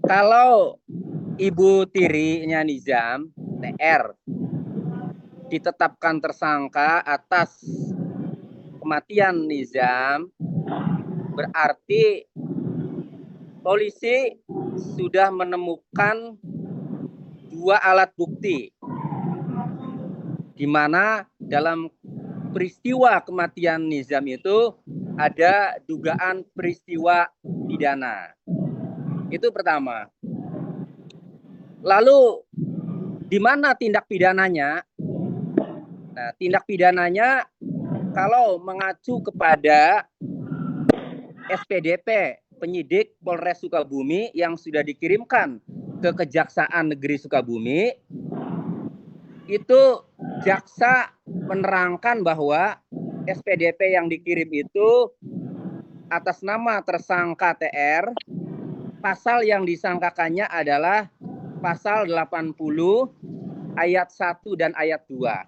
Kalau ibu tirinya Nizam, TR, ditetapkan tersangka atas kematian Nizam, berarti polisi sudah menemukan 2 alat bukti, di mana dalam peristiwa kematian Nizam itu ada dugaan peristiwa pidana. Itu pertama. Lalu di mana tindak pidananya? Nah, tindak pidananya kalau mengacu kepada SPDP penyidik Polres Sukabumi yang sudah dikirimkan ke Kejaksaan Negeri Sukabumi, itu jaksa menerangkan bahwa SPDP yang dikirim itu atas nama tersangka TR, pasal yang disangkakannya adalah pasal 80 ayat 1 dan ayat 2.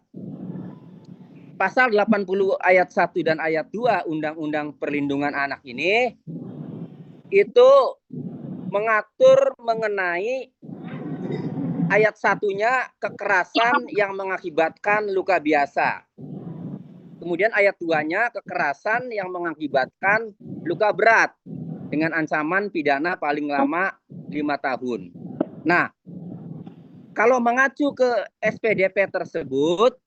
Pasal 80 ayat 1 dan ayat 2 Undang-Undang Perlindungan Anak ini itu mengatur mengenai ayat 1-nya kekerasan yang mengakibatkan luka biasa. Kemudian ayat 2-nya kekerasan yang mengakibatkan luka berat dengan ancaman pidana paling lama 5 tahun. Nah, kalau mengacu ke SPDP tersebut,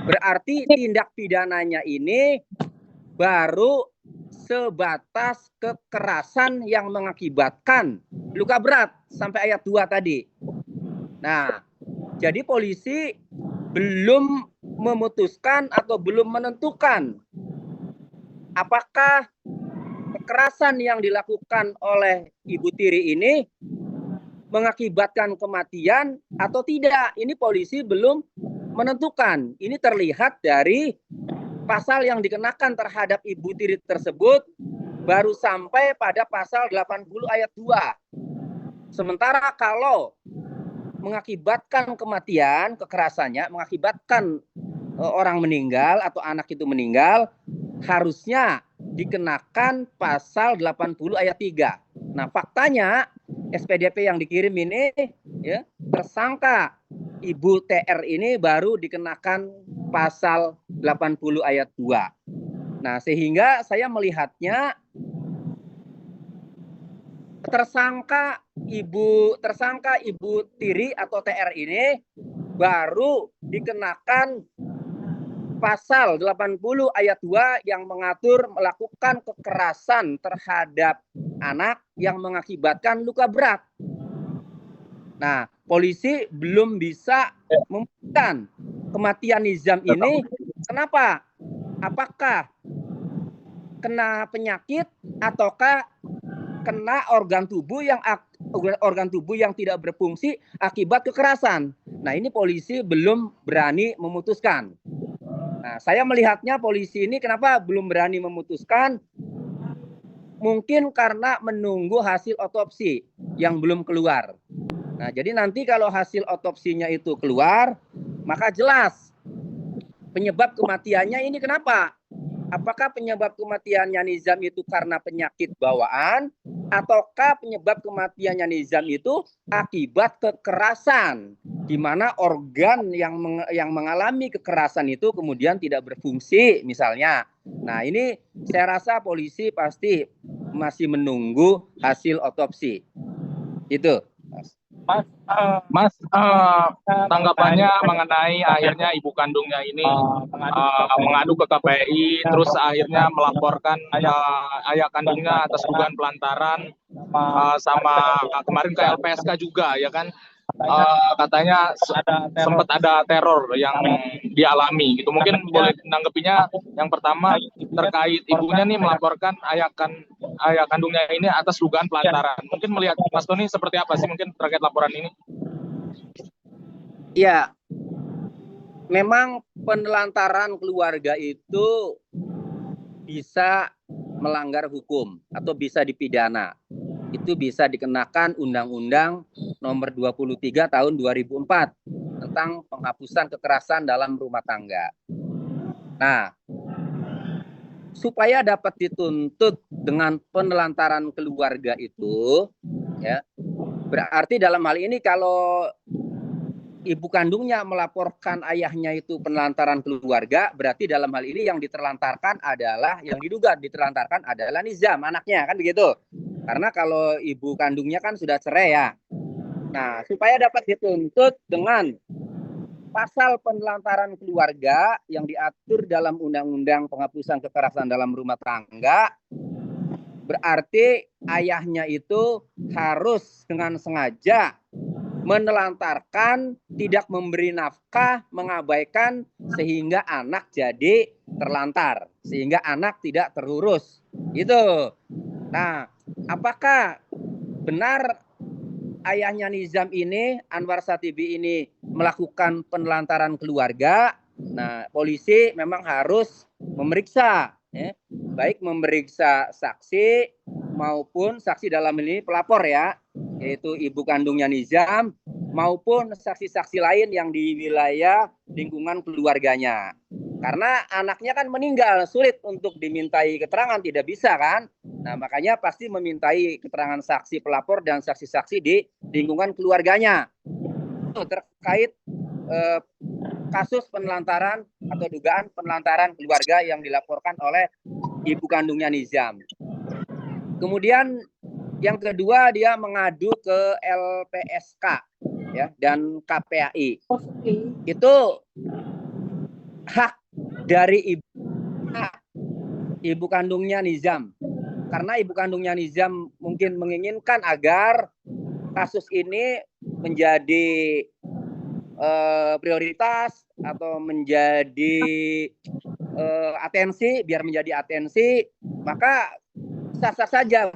berarti tindak pidananya ini baru sebatas kekerasan yang mengakibatkan luka berat sampai ayat 2 tadi. Nah, jadi polisi belum memutuskan atau belum menentukan apakah kekerasan yang dilakukan oleh ibu tiri ini mengakibatkan kematian atau tidak. Ini polisi belum menentukan. Ini terlihat dari pasal yang dikenakan terhadap ibu tiri tersebut baru sampai pada pasal 80 ayat 2. Sementara kalau mengakibatkan kematian, kekerasannya mengakibatkan orang meninggal atau anak itu meninggal, harusnya dikenakan pasal 80 ayat 3. Nah, faktanya SPDP yang dikirim ini ya, tersangka Ibu TR ini baru dikenakan pasal 80 ayat 2. Nah, sehingga saya melihatnya tersangka ibu tiri atau TR ini baru dikenakan pasal 80 ayat 2 yang mengatur melakukan kekerasan terhadap anak yang mengakibatkan luka berat. Nah, polisi belum bisa membuktikan kematian Nizam ini. Kenapa? Apakah kena penyakit ataukah kena organ tubuh yang tidak berfungsi akibat kekerasan? Nah, ini polisi belum berani memutuskan. Nah, saya melihatnya polisi ini kenapa belum berani memutuskan? Mungkin karena menunggu hasil otopsi yang belum keluar. Nah, jadi nanti kalau hasil otopsinya itu keluar, maka jelas penyebab kematiannya ini kenapa? Apakah penyebab kematiannya Nizam itu karena penyakit bawaan, ataukah penyebab kematiannya Nizam itu akibat kekerasan, di mana organ yang mengalami kekerasan itu kemudian tidak berfungsi misalnya. Nah, ini saya rasa polisi pasti masih menunggu hasil otopsi. Itu. Mas, tanggapannya mengenai akhirnya ibu kandungnya ini mengadu ke KPI, terus akhirnya melaporkan ayah kandungnya atas dugaan pelantaran, sama kemarin ke LPSK juga, ya kan? Katanya sempat ada teror yang dialami gitu. Mungkin boleh menanggapinya. Yang pertama terkait ibunya nih melaporkan ayah kandungnya ini atas dugaan pelantaran. Mungkin melihat Mas Tony seperti apa sih mungkin terkait laporan ini? Ya, memang penelantaran keluarga itu bisa melanggar hukum atau bisa dipidana. Itu bisa dikenakan Undang-Undang Nomor 23 Tahun 2004 tentang penghapusan kekerasan dalam rumah tangga. Nah, supaya dapat dituntut dengan penelantaran keluarga itu, ya, Berarti dalam hal ini kalau ibu kandungnya melaporkan ayahnya itu penelantaran keluarga, berarti dalam hal ini yang diterlantarkan adalah, yang diduga diterlantarkan adalah Nizam, anaknya, kan begitu. Karena kalau ibu kandungnya kan sudah cerai ya. Nah, supaya dapat dituntut dengan pasal penelantaran keluarga yang diatur dalam Undang-Undang Penghapusan Kekerasan dalam Rumah Tangga, berarti ayahnya itu harus dengan sengaja menelantarkan, tidak memberi nafkah, mengabaikan, sehingga anak jadi terlantar, sehingga anak tidak terurus. Itu. Nah, apakah benar ayahnya Nizam ini, Anwar Satibi ini, melakukan penelantaran keluarga? Nah, polisi memang harus memeriksa, ya, baik memeriksa saksi maupun saksi dalam ini pelapor ya, yaitu ibu kandungnya Nizam, maupun saksi-saksi lain yang di wilayah lingkungan keluarganya. Karena anaknya kan meninggal, sulit untuk dimintai keterangan, tidak bisa kan? Nah, makanya pasti memintai keterangan saksi pelapor dan saksi-saksi di lingkungan keluarganya. Itu terkait kasus penelantaran atau dugaan penelantaran keluarga yang dilaporkan oleh ibu kandungnya Nizam. Kemudian yang kedua, dia mengadu ke LPSK ya dan KPAI. Itu hak dari ibu kandungnya Nizam. Karena ibu kandungnya Nizam mungkin menginginkan agar kasus ini menjadi prioritas atau menjadi atensi, biar menjadi atensi, maka sah-sah saja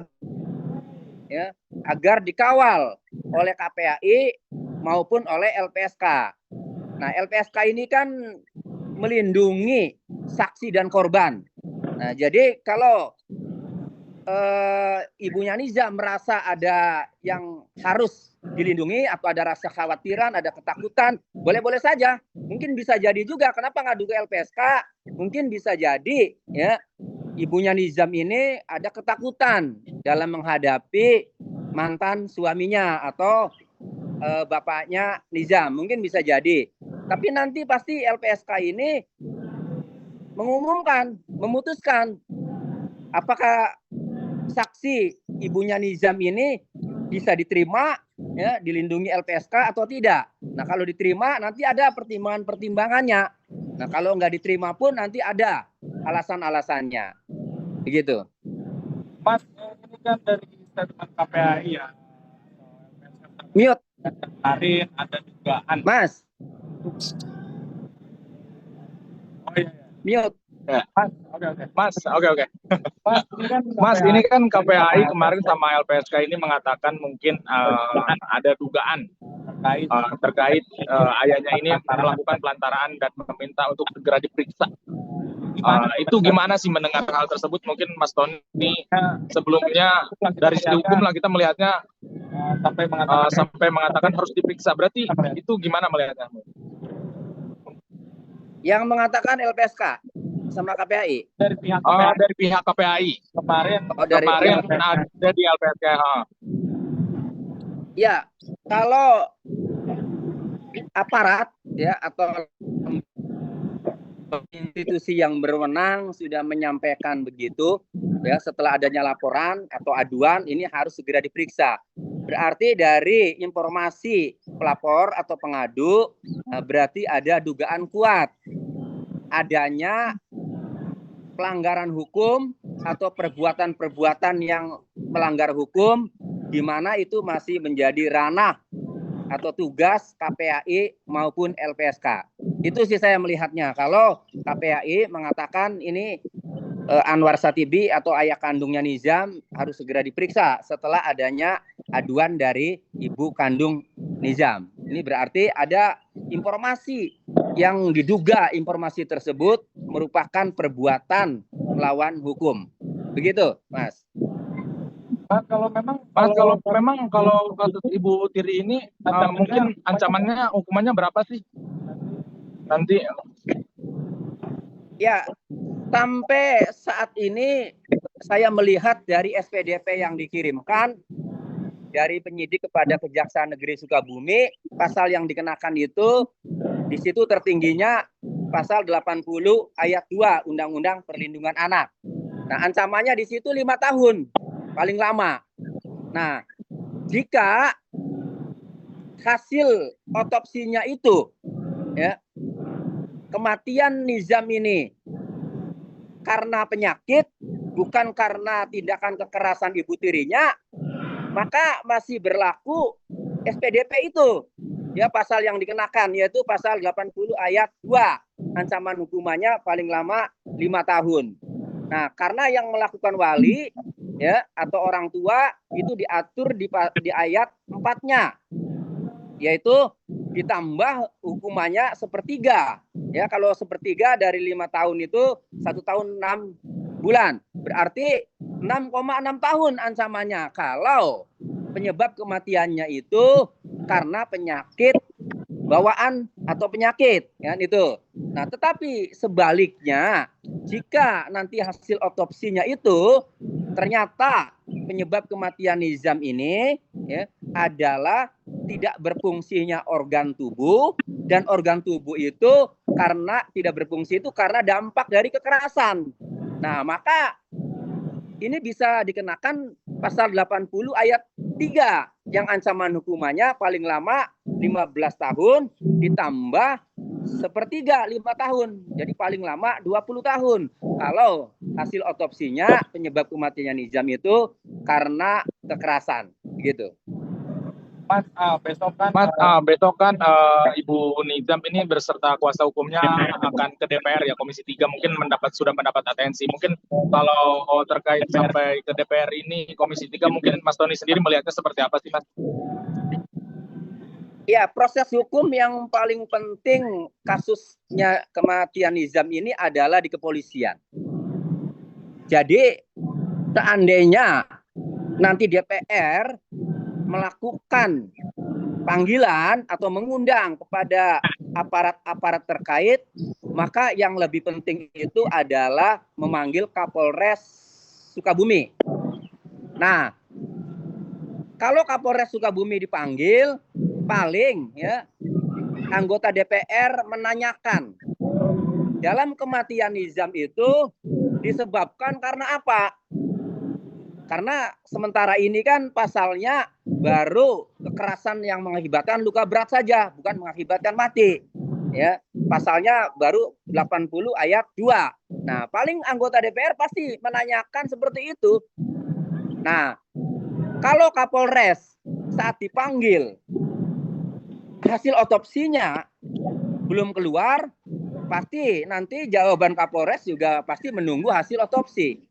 ya, agar dikawal oleh KPAI maupun oleh LPSK. Nah, LPSK ini kan melindungi saksi dan korban. Nah, jadi kalau ibunya Nizam merasa ada yang harus dilindungi atau ada rasa khawatiran, ada ketakutan, boleh-boleh saja. Mungkin bisa jadi juga, kenapa ngadu ke LPSK? Mungkin bisa jadi ya, ibunya Nizam ini ada ketakutan dalam menghadapi mantan suaminya atau bapaknya Nizam, mungkin bisa jadi. Tapi nanti pasti LPSK ini mengumumkan, memutuskan apakah saksi ibunya Nizam ini bisa diterima ya, dilindungi LPSK atau tidak. Nah, kalau diterima nanti ada pertimbangan-pertimbangannya. Nah, kalau nggak diterima pun nanti ada alasan-alasannya. Begitu. Mas, ini kan dari statement KPAI ya. Mute. Kemarin ada dugaan. Mas. Oh iya. Mute. Ya. Mas, oke. Mas, ini kan KPAI kemarin sama LPSK ini mengatakan mungkin ada dugaan terkait ayahnya ini melakukan pelantaraan dan meminta untuk segera diperiksa. Itu gimana sih mendengar hal tersebut? Mungkin Mas Tony sebelumnya dari sisi hukum lah kita melihatnya sampai mengatakan harus diperiksa. Berarti itu gimana melihatnya? Yang mengatakan LPSK sama KPAI? Dari pihak KPAI. Kemarin ada di LPSK. Ya, kalau aparat ya atau institusi yang berwenang sudah menyampaikan begitu ya, setelah adanya laporan atau aduan ini harus segera diperiksa. Berarti dari informasi pelapor atau pengadu berarti ada dugaan kuat adanya pelanggaran hukum atau perbuatan-perbuatan yang melanggar hukum, di mana itu masih menjadi ranah atau tugas KPAI maupun LPSK. Itu sih saya melihatnya. Kalau KPAI mengatakan ini Anwar Satibi atau ayah kandungnya Nizam harus segera diperiksa setelah adanya aduan dari ibu kandung Nizam. Ini berarti ada informasi yang diduga informasi tersebut merupakan perbuatan melawan hukum. Begitu, Mas. Kalau kasus Ibu Tiri ini mungkin ancamannya hukumannya berapa sih nanti? Ya, sampai saat ini saya melihat dari SPDP yang dikirimkan dari penyidik kepada Kejaksaan Negeri Sukabumi, pasal yang dikenakan itu di situ tertingginya pasal 80 ayat 2 Undang-Undang Perlindungan Anak. Nah, ancamannya di situ 5 tahun paling lama. Nah, jika hasil otopsinya itu ya kematian Nizam ini karena penyakit, bukan karena tindakan kekerasan ibu tirinya, maka masih berlaku SPDP itu. Ya, pasal yang dikenakan yaitu pasal 80 ayat 2. Ancaman hukumannya paling lama 5 tahun. Nah, karena yang melakukan wali ya atau orang tua itu diatur di ayat 4-nya. Yaitu ditambah hukumannya sepertiga. Ya, kalau sepertiga dari 5 tahun itu 1 tahun 6 bulan. Berarti 6,6 tahun ancamannya kalau penyebab kematiannya itu karena penyakit bawaan atau penyakit, kan itu. Nah, tetapi sebaliknya, jika nanti hasil otopsinya itu ternyata penyebab kematian Nizam ini ya, adalah tidak berfungsinya organ tubuh, dan organ tubuh itu karena tidak berfungsi itu karena dampak dari kekerasan. Nah, maka ini bisa dikenakan pasal 80 ayat 3 yang ancaman hukumannya paling lama 15 tahun ditambah sepertiga 5 tahun. Jadi paling lama 20 tahun. Kalau hasil otopsinya penyebab kematian Nizam itu karena kekerasan gitu. Mas, besok kan Ibu Nizam ini berserta kuasa hukumnya akan ke DPR ya, Komisi 3 mungkin sudah mendapat atensi. Mungkin kalau terkait sampai ke DPR ini, Komisi 3 mungkin Mas Tony sendiri melihatnya seperti apa sih, Mas? Ya, proses hukum yang paling penting kasusnya kematian Nizam ini adalah di kepolisian. Jadi, seandainya nanti DPR melakukan panggilan atau mengundang kepada aparat-aparat terkait, maka yang lebih penting itu adalah memanggil Kapolres Sukabumi. Nah, kalau Kapolres Sukabumi dipanggil, paling ya anggota DPR menanyakan dalam kematian Nizam itu disebabkan karena apa? Karena sementara ini kan pasalnya baru kekerasan yang mengakibatkan luka berat saja, bukan mengakibatkan mati. Ya, pasalnya baru 80 ayat 2. Nah, paling anggota DPR pasti menanyakan seperti itu. Nah, kalau Kapolres saat dipanggil hasil otopsinya belum keluar, pasti nanti jawaban Kapolres juga pasti menunggu hasil otopsi.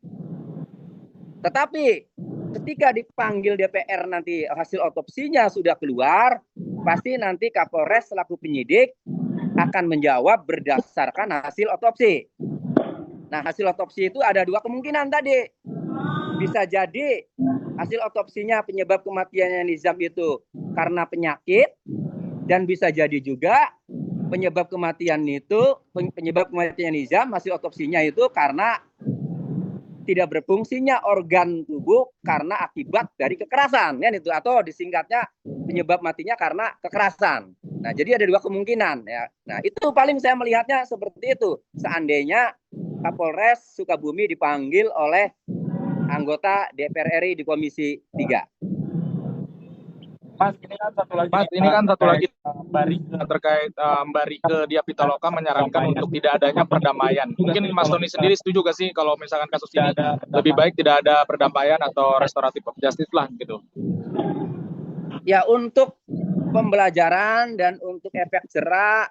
Tetapi ketika dipanggil DPR nanti hasil otopsinya sudah keluar, pasti nanti Kapolres selaku penyidik akan menjawab berdasarkan hasil otopsi. Nah, hasil otopsi itu ada 2 kemungkinan tadi. Bisa jadi hasil otopsinya penyebab kematiannya Nizam itu karena penyakit, dan bisa jadi juga penyebab kematian Nizam hasil otopsinya itu karena tidak berfungsinya organ tubuh karena akibat dari kekerasan, kan itu, atau disingkatnya penyebab matinya karena kekerasan. Nah, jadi ada 2 kemungkinan ya. Nah, itu paling saya melihatnya seperti itu. Seandainya Kapolres Sukabumi dipanggil oleh anggota DPR RI di Komisi 3. Mas, ini kan satu lagi terkait Mbak Rike Diah Pitaloka menyarankan untuk tidak adanya perdamaian. Mungkin Mas Tony sendiri setuju gak sih kalau misalkan kasus ini lebih baik tidak ada perdamaian atau restoratif of justice lah gitu? Ya, untuk pembelajaran dan untuk efek jera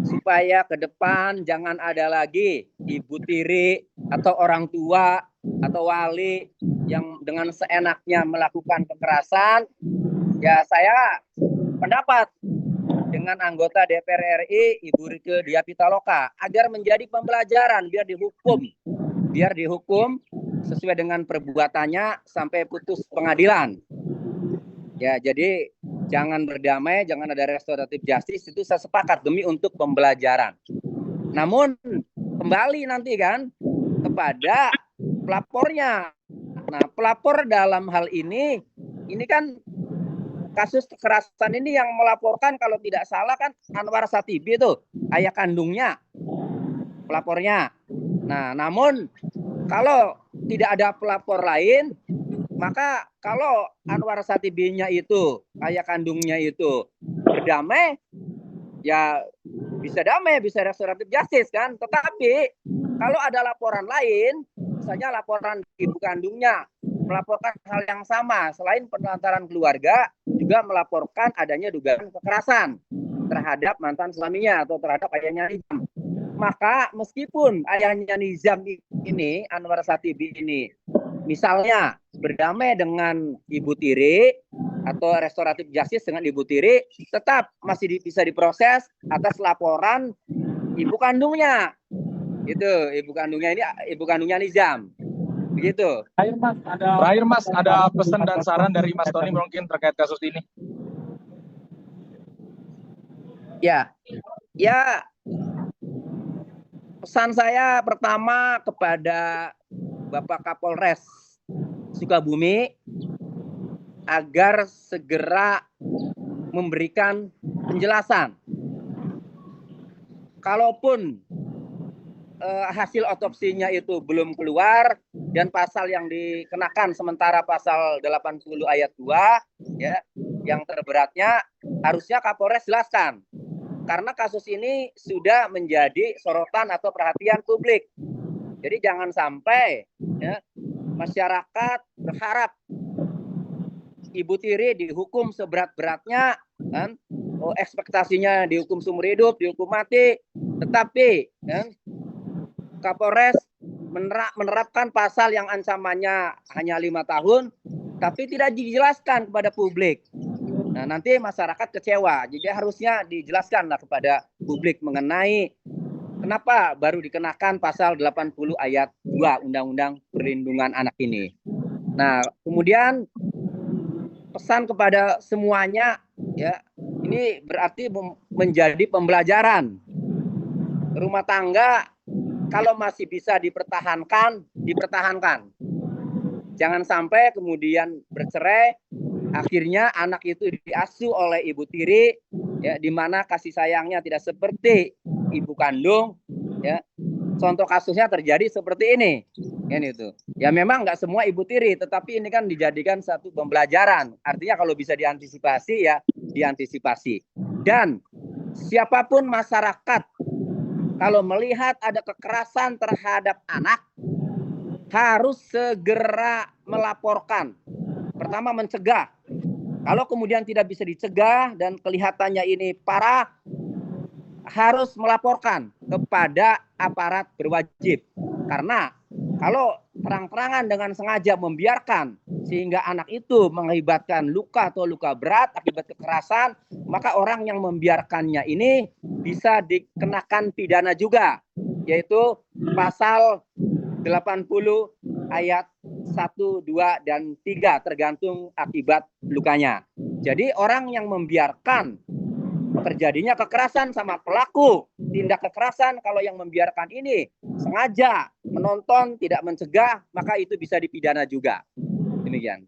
supaya ke depan jangan ada lagi ibu tiri atau orang tua atau wali yang dengan seenaknya melakukan kekerasan. Ya, saya pendapat dengan anggota DPR RI Ibu Rike Diah Pitaloka agar menjadi pembelajaran, biar dihukum sesuai dengan perbuatannya sampai putus pengadilan. Ya, jadi jangan berdamai, jangan ada restoratif justice, itu saya sepakat demi untuk pembelajaran. Namun kembali nanti kan kepada pelapornya. Nah, pelapor dalam hal ini kan kasus kekerasan ini yang melaporkan kalau tidak salah kan Anwar Satibi itu, ayah kandungnya pelapornya. Nah, namun kalau tidak ada pelapor lain, maka kalau Anwar Satibinya itu, ayah kandungnya itu berdamai, ya bisa damai, bisa restoratif justice kan. Tetapi kalau ada laporan lain, misalnya laporan ibu kandungnya melaporkan hal yang sama, selain penelantaran keluarga, juga melaporkan adanya dugaan kekerasan terhadap mantan suaminya atau terhadap ayahnya Nizam. Maka meskipun ayahnya Nizam ini, Anwar Satibi ini, misalnya berdamai dengan Ibu Tiri atau restoratif justice dengan Ibu Tiri, tetap masih bisa diproses atas laporan ibu kandungnya. Itu ibu kandungnya ini, ibu kandungnya Nizam. Begitu. Terakhir Mas, ada pesan dan saran dari Mas Tony mungkin terkait kasus ini. Ya, pesan saya pertama kepada Bapak Kapolres Sukabumi agar segera memberikan penjelasan. Kalaupun hasil otopsinya itu belum keluar dan pasal yang dikenakan sementara pasal 80 ayat 2 ya, yang terberatnya harusnya Kapolres jelaskan. Karena kasus ini sudah menjadi sorotan atau perhatian publik. Jadi jangan sampai ya, masyarakat berharap Ibu Tiri dihukum seberat-beratnya, kan? Ekspektasinya dihukum seumur hidup, dihukum mati, tetapi kan, Kapolres menerapkan pasal yang ancamannya hanya 5 tahun, tapi tidak dijelaskan kepada publik. Nah, nanti masyarakat kecewa. Jadi harusnya dijelaskanlah kepada publik mengenai kenapa baru dikenakan pasal 80 ayat 2 Undang-Undang Perlindungan Anak ini. Nah, kemudian pesan kepada semuanya ya, ini berarti menjadi pembelajaran. Rumah tangga kalau masih bisa dipertahankan, dipertahankan. Jangan sampai kemudian bercerai, akhirnya anak itu diasuh oleh Ibu Tiri, ya, di mana kasih sayangnya tidak seperti ibu kandung. Ya, contoh kasusnya terjadi seperti ini, kan itu. Ya memang nggak semua Ibu Tiri, tetapi ini kan dijadikan satu pembelajaran. Artinya kalau bisa diantisipasi ya diantisipasi. Dan siapapun masyarakat kalau melihat ada kekerasan terhadap anak, harus segera melaporkan. Pertama mencegah. Kalau kemudian tidak bisa dicegah dan kelihatannya ini parah, harus melaporkan kepada aparat berwajib. Karena kalau terang-terangan dengan sengaja membiarkan sehingga anak itu mengakibatkan luka atau luka berat akibat kekerasan, maka orang yang membiarkannya ini bisa dikenakan pidana juga, yaitu pasal 80 ayat 1, 2, dan 3 tergantung akibat lukanya. Jadi orang yang membiarkan terjadinya kekerasan sama pelaku tindak kekerasan, kalau yang membiarkan ini sengaja menonton tidak mencegah, maka itu bisa dipidana juga. Demikian.